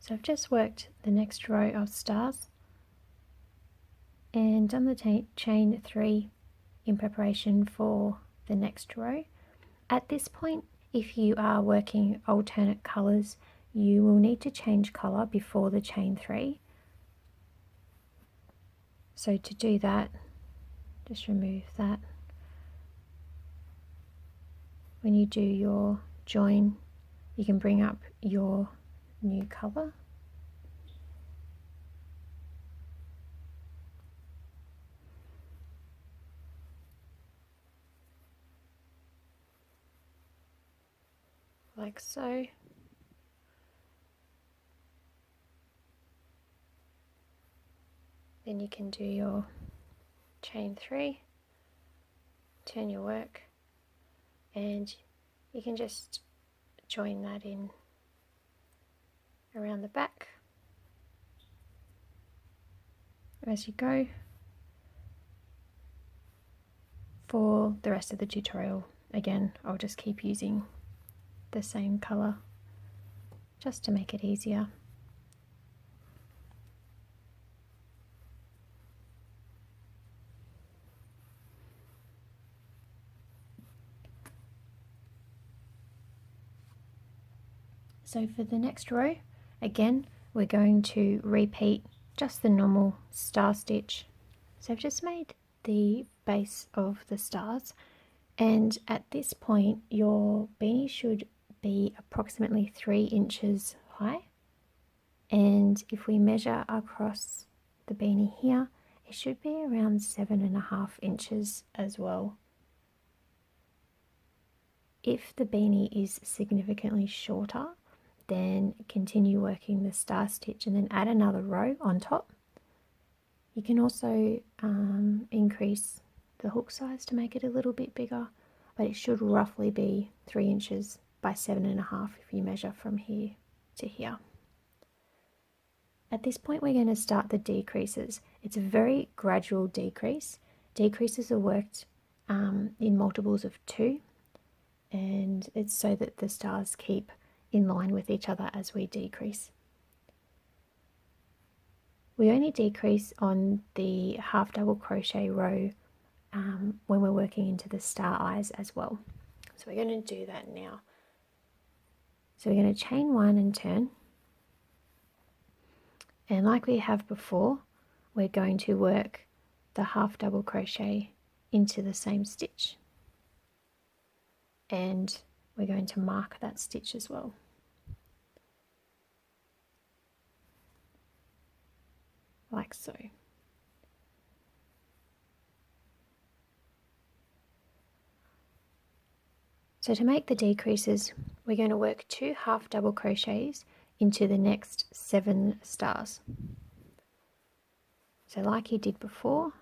So I've just worked the next row of stars and done the chain 3 in preparation for the next row. At this point, if you are working alternate colours, you will need to change colour before the chain 3. So to do that, just remove that. When you do your join, you can bring up your new colour. Like so. Then you can do your chain 3, turn your work, and you can just join that in around the back as you go. For the rest of the tutorial, again, I'll just keep using the same colour just to make it easier. So for the next row, again, we're going to repeat just the normal star stitch. So I've just made the base of the stars, and at this point your beanie should be approximately 3 inches high, and if we measure across the beanie here, it should be around 7.5 inches as well. If the beanie is significantly shorter, then continue working the star stitch and then add another row on top. You can also increase the hook size to make it a little bit bigger, but it should roughly be 3 inches by 7.5 if you measure from here to here. At this point we're going to start the decreases. It's a very gradual decrease. Decreases are worked in multiples of 2, and it's so that the stars keep in line with each other as we decrease. We only decrease on the half double crochet row when we're working into the star eyes as well. So we're going to do that now. So we're going to chain 1 and turn, and like we have before, we're going to work the half double crochet into the same stitch, and we're going to mark that stitch as well. Like so. So to make the decreases, we're going to work 2 half double crochets into the next 7 stars. So like you did before,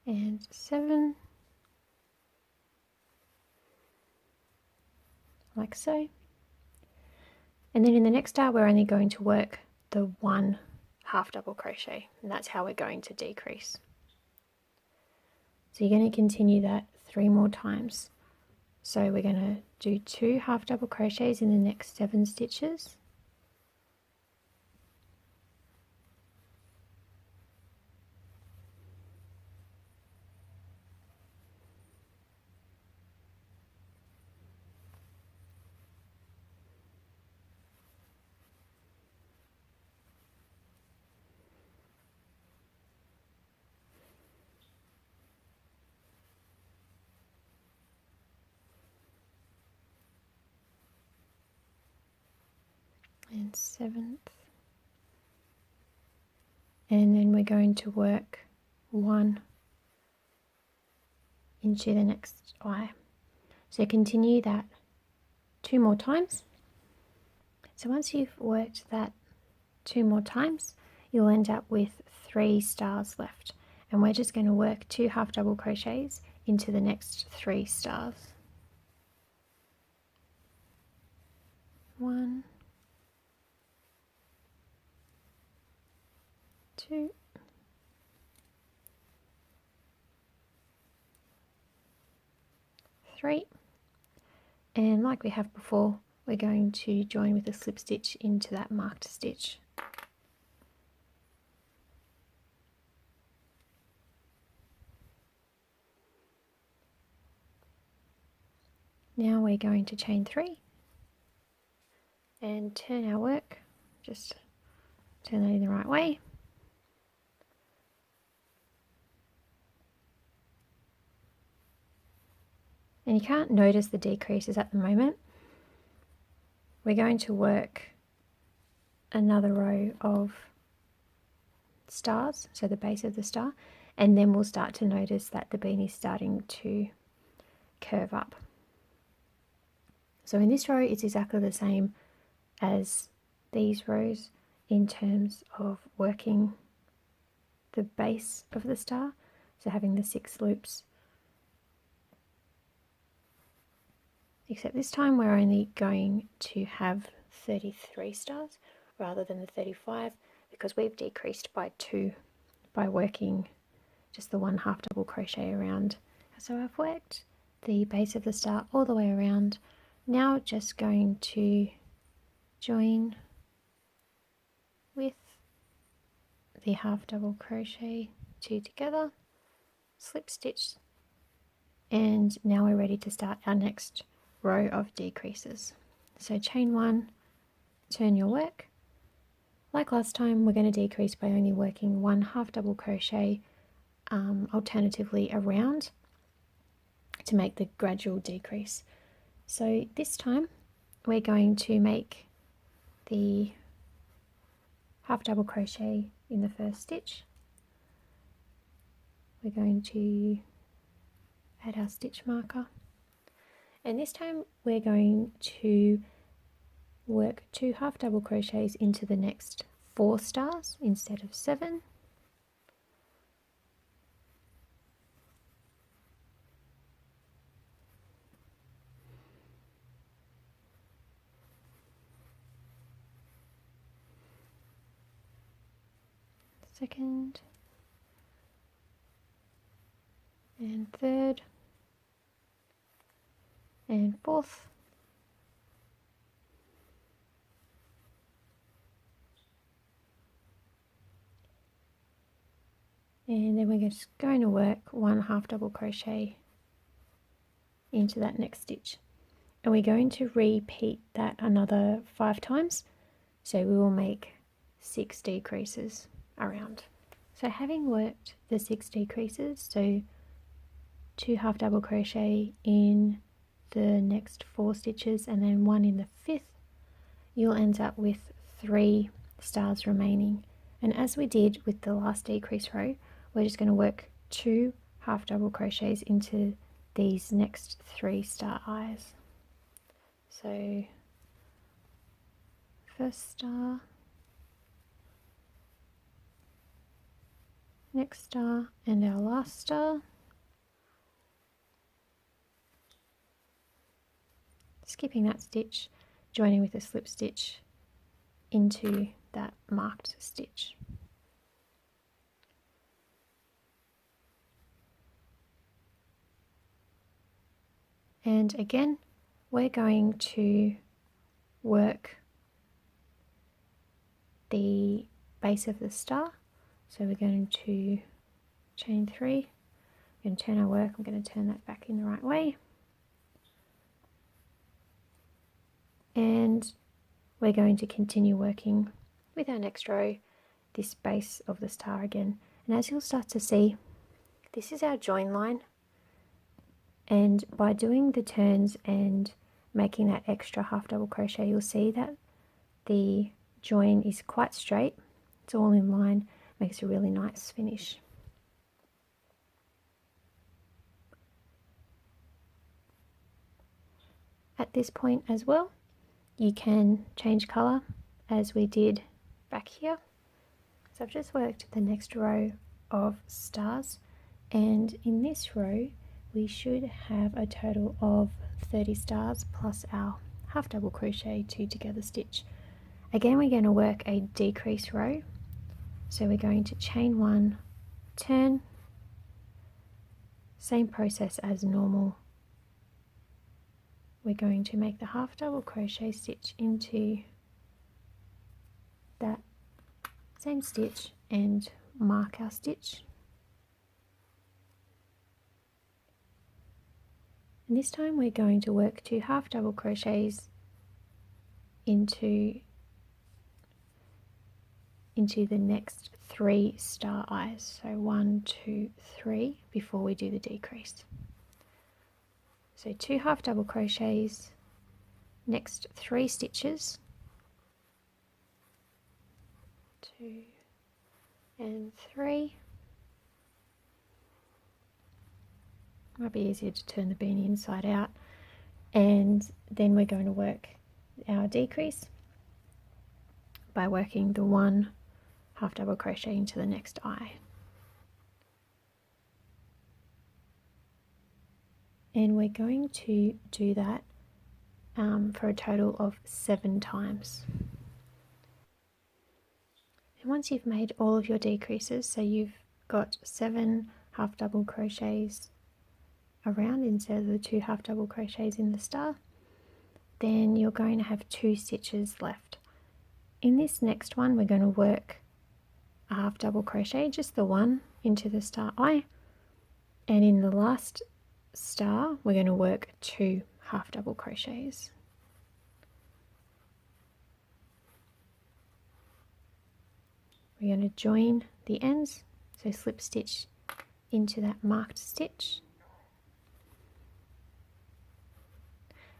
and 7, like so. And then in the next star we're only going to work the 1 half double crochet, and that's how we're going to decrease. So you're going to continue that 3 more times. So we're going to do 2 half double crochets in the next 7 stitches, and 7th, and then we're going to work 1 into the next eye. So continue that 2 more times. So once you've worked that 2 more times, you'll end up with 3 stars left, and we're just going to work 2 half double crochets into the next 3 stars. 1, 2, 3, and like we have before, we're going to join with a slip stitch into that marked stitch. Now we're going to chain 3 and turn our work, just turn that in the right way. And you can't notice the decreases at the moment. We're going to work another row of stars, so the base of the star, and then we'll start to notice that the beanie is starting to curve up. So in this row it's exactly the same as these rows in terms of working the base of the star, so having the 6 loops, except this time we're only going to have 33 stars rather than the 35 because we've decreased by 2 by working just the 1 half double crochet around. So I've worked the base of the star all the way around. Now just going to join with the half double crochet 2 together, slip stitch, and now we're ready to start our next row of decreases. So chain 1, turn your work. Like last time, we're going to decrease by only working 1 half double crochet alternatively around to make the gradual decrease. So this time we're going to make the half double crochet in the first stitch. We're going to add our stitch marker, and this time we're going to work 2 half double crochets into the next 4 stars instead of 7. Second and third and fourth, and then we're just going to work 1 half double crochet into that next stitch, and we're going to repeat that another 5 times, so we will make 6 decreases around. So having worked the 6 decreases, so 2 half double crochet in the next 4 stitches and then 1 in the 5th, you'll end up with 3 stars remaining. And as we did with the last decrease row, we're just going to work 2 half double crochets into these next 3 star eyes. So first star, next star, and our last star. Skipping that stitch, joining with a slip stitch into that marked stitch. And again, we're going to work the base of the star. So we're going to chain 3, we're going to turn our work, I'm going to turn that back in the right way. And we're going to continue working with our next row, this base of the star again. And as you'll start to see, this is our join line. And by doing the turns and making that extra half double crochet, you'll see that the join is quite straight. It's all in line, makes a really nice finish. At this point as well, you can change colour as we did back here. So I've just worked the next row of stars, and in this row we should have a total of 30 stars plus our half double crochet 2 together stitch. Again, we're going to work a decrease row, so we're going to chain 1, turn, same process as normal. We're going to make the half double crochet stitch into that same stitch and mark our stitch. And this time we're going to work 2 half double crochets into the next 3 star eyes. So 1, 2, 3 before we do the decrease. So 2 half double crochets, next 3 stitches, 2 and 3. Might be easier to turn the beanie inside out, and then we're going to work our decrease by working the 1 half double crochet into the next eye. And we're going to do that for a total of 7 times. And once you've made all of your decreases, so you've got 7 half double crochets around instead of the 2 half double crochets in the star, then you're going to have 2 stitches left. In this next one, we're going to work a half double crochet, just the one, into the star eye, and in the last star we're going to work 2 half double crochets. We're going to join the ends, so slip stitch into that marked stitch.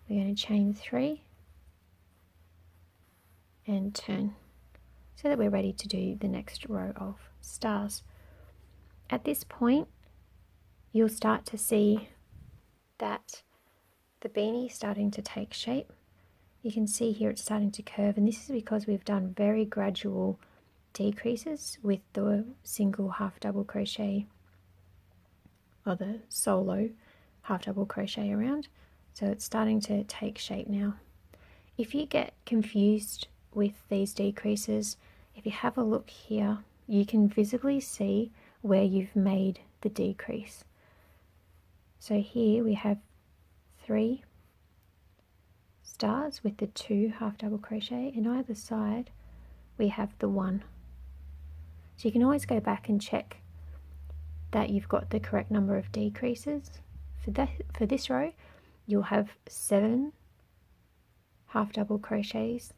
We're going to chain 3 and turn so that we're ready to do the next row of stars. At this point, you'll start to see that the beanie is starting to take shape. You can see here it's starting to curve, and this is because we've done very gradual decreases with the single half double crochet or the solo half double crochet around. So it's starting to take shape now. If you get confused with these decreases, if you have a look here, you can visibly see where you've made the decrease. So here we have 3 stars with the 2 half double crochet, and either side we have the 1. So you can always go back and check that you've got the correct number of decreases. For this row, you'll have 7 half double crochets,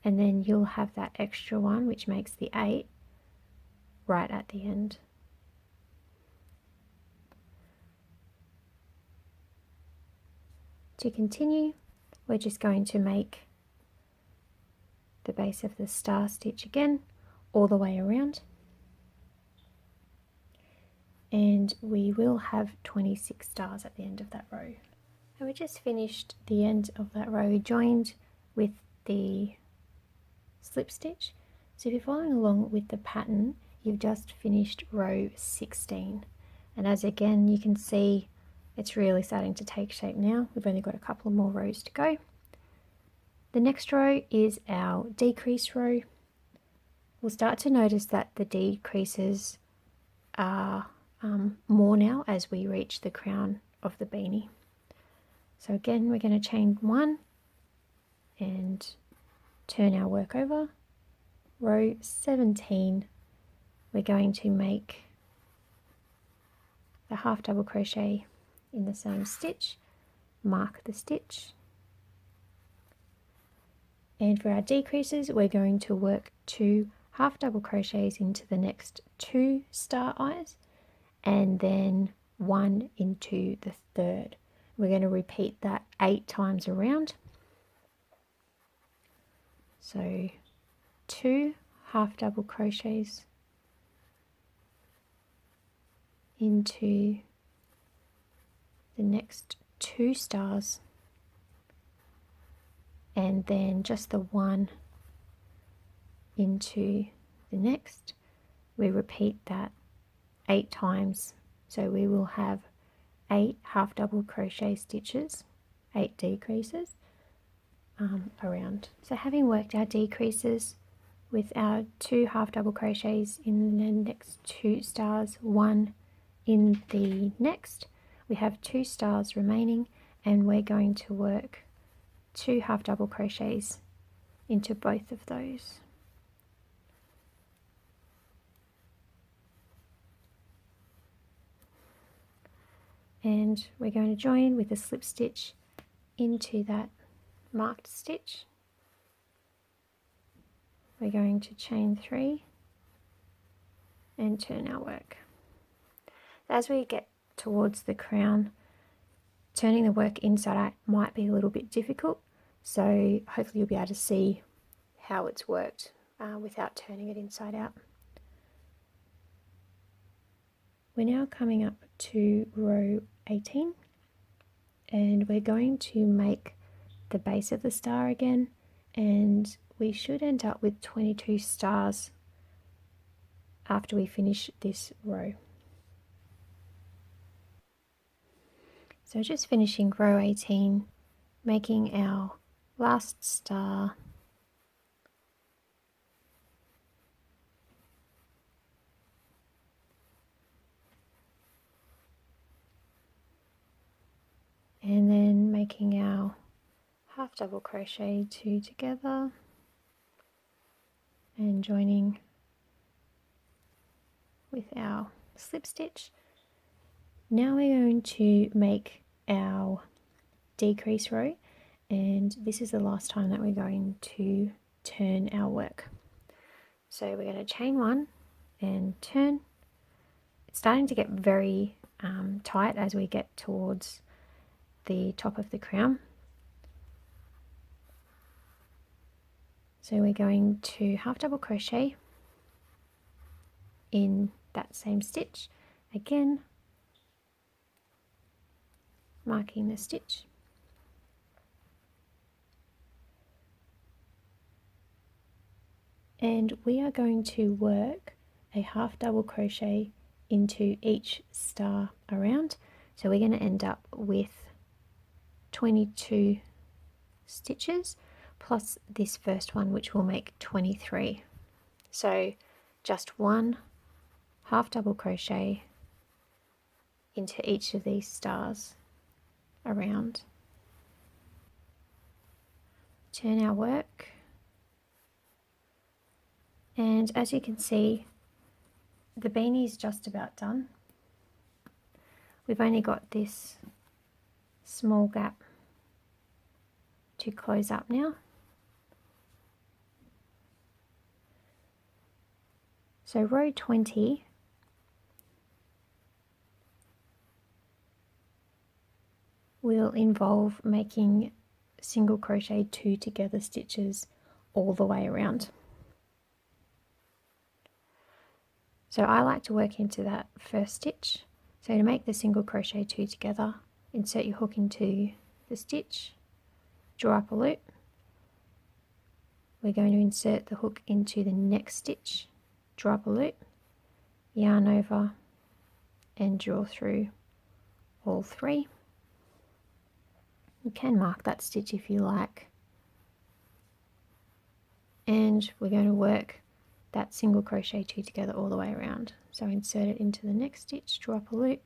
and then you'll have that extra one, which makes the 8 right at the end. To continue, we're just going to make the base of the star stitch again all the way around, and we will have 26 stars at the end of that row. And we just finished the end of that row, joined with the slip stitch. So if you're following along with the pattern, you've just finished row 16, and as again you can see, it's really starting to take shape now. We've only got a couple more rows to go. The next row is our decrease row. We'll start to notice that the decreases are more now as we reach the crown of the beanie. So again, we're going to chain 1 and turn our work over. Row 17, we're going to make the half double crochet in the same stitch, mark the stitch, and for our decreases we're going to work 2 half double crochets into the next 2 star eyes, and then 1 into the third. We're going to repeat that 8 times around. So 2 half double crochets into the next 2 stars, and then just the 1 into the next. We repeat that 8 times, so we will have 8 half double crochet stitches, 8 decreases around. So having worked our decreases with our 2 half double crochets in the next 2 stars, 1 in the next, we have 2 stars remaining, and we're going to work 2 half double crochets into both of those. And we're going to join with a slip stitch into that marked stitch. We're going to chain 3 and turn our work. As we get towards the crown, turning the work inside out might be a little bit difficult, so hopefully you'll be able to see how it's worked without turning it inside out. We're now coming up to row 18, and we're going to make the base of the star again, and we should end up with 22 stars after we finish this row. So just finishing row 18, making our last star, and then making our half double crochet 2 together and joining with our slip stitch. Now we're going to make our decrease row, and this is the last time that we're going to turn our work. So we're going to chain 1 and turn. It's starting to get very tight as we get towards the top of the crown. So we're going to half double crochet in that same stitch, again marking the stitch, and we are going to work a half double crochet into each star around. So we're going to end up with 22 stitches plus this first one, which will make 23. So just 1 half double crochet into each of these stars around. Turn our work, and as you can see, the beanie is just about done. We've only got this small gap to close up now. So row 20 will involve making single crochet 2 together stitches all the way around. So I like to work into that first stitch. So to make the single crochet 2 together, insert your hook into the stitch, draw up a loop. We're going to insert the hook into the next stitch, draw up a loop, yarn over and draw through all 3. You can mark that stitch if you like. And we're going to work that single crochet 2 together all the way around. So insert it into the next stitch, draw up a loop,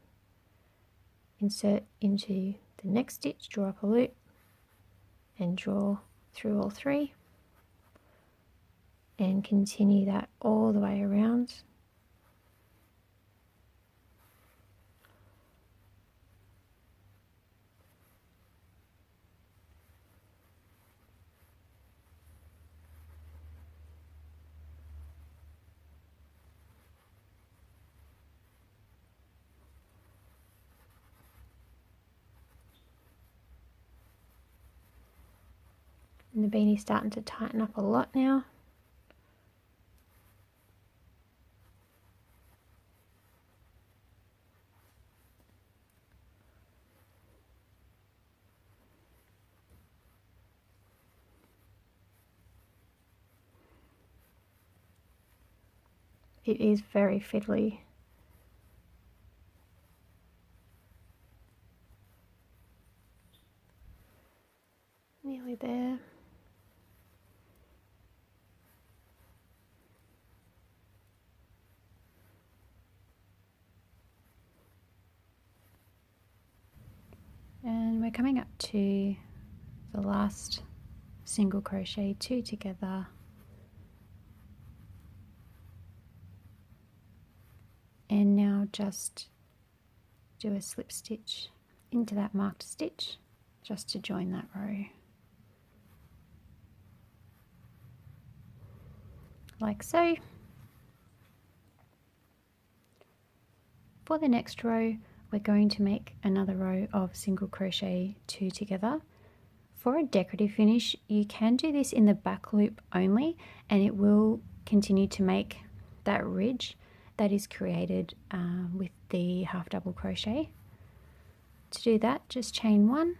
insert into the next stitch, draw up a loop, and draw through all 3, and continue that all the way around. And the beanie's starting to tighten up a lot now. It is very fiddly. crochet there. And we're coming up to the last single crochet, 2 together, and now just do a slip stitch into that marked stitch just to join that row, like so. For the next row, we're going to make another row of single crochet 2 together. For a decorative finish, you can do this in the back loop only, and it will continue to make that ridge that is created with the half double crochet. To do that, just chain 1,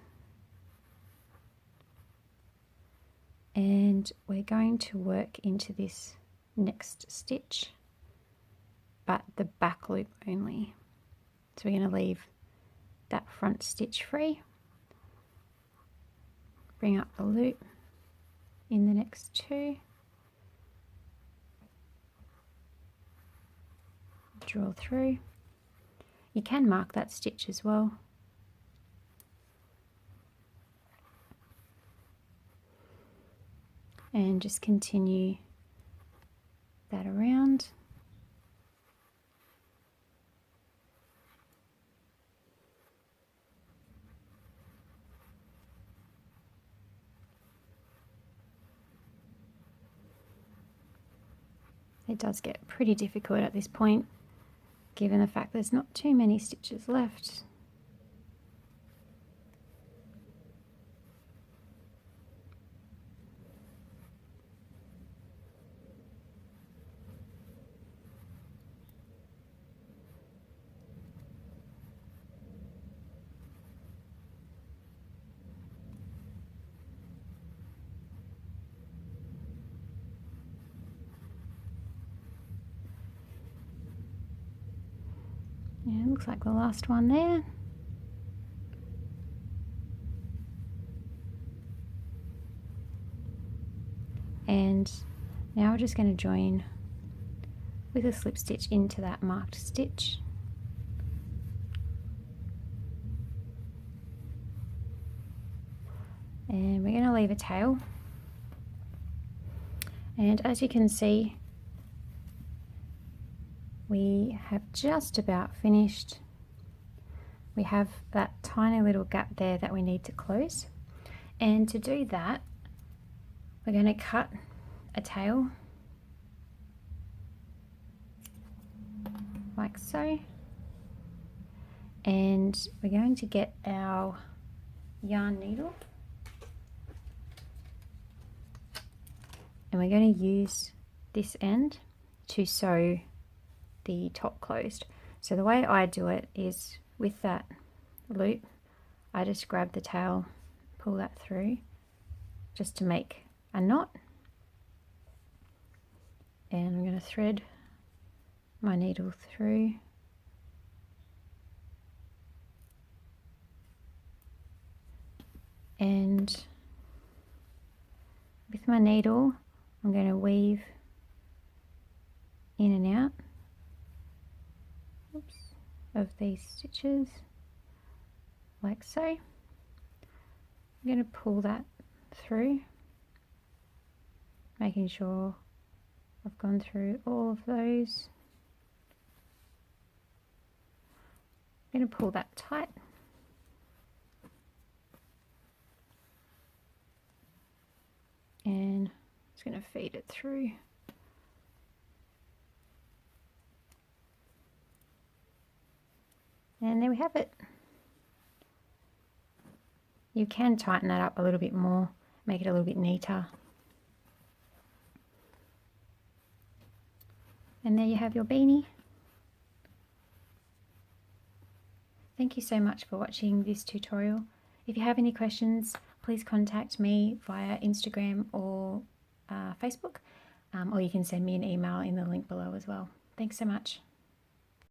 and we're going to work into this next stitch, but the back loop only. So we're going to leave that front stitch free, bring up the loop in the next 2, draw through. You can mark that stitch as well. And just continue that around. It does get pretty difficult at this point, given the fact there's not too many stitches left. Yeah, looks like the last one there. And now we're just going to join with a slip stitch into that marked stitch. And we're going to leave a tail. And as you can see, we have just about finished. We have that tiny little gap there that we need to close. And to do that, we're going to cut a tail like so. And we're going to get our yarn needle. And we're going to use this end to sew the top closed. So the way I do it is with that loop, I just grab the tail, pull that through just to make a knot, and I'm going to thread my needle through, and with my needle I'm going to weave in and out of these stitches like so. I'm going to pull that through, making sure I've gone through all of those. I'm going to pull that tight, and just going to feed it through. And there we have it. You can tighten that up a little bit more, make it a little bit neater. And there you have your beanie. Thank you so much for watching this tutorial. If you have any questions, please contact me via Instagram or Facebook, or you can send me an email in the link below as well. Thanks so much.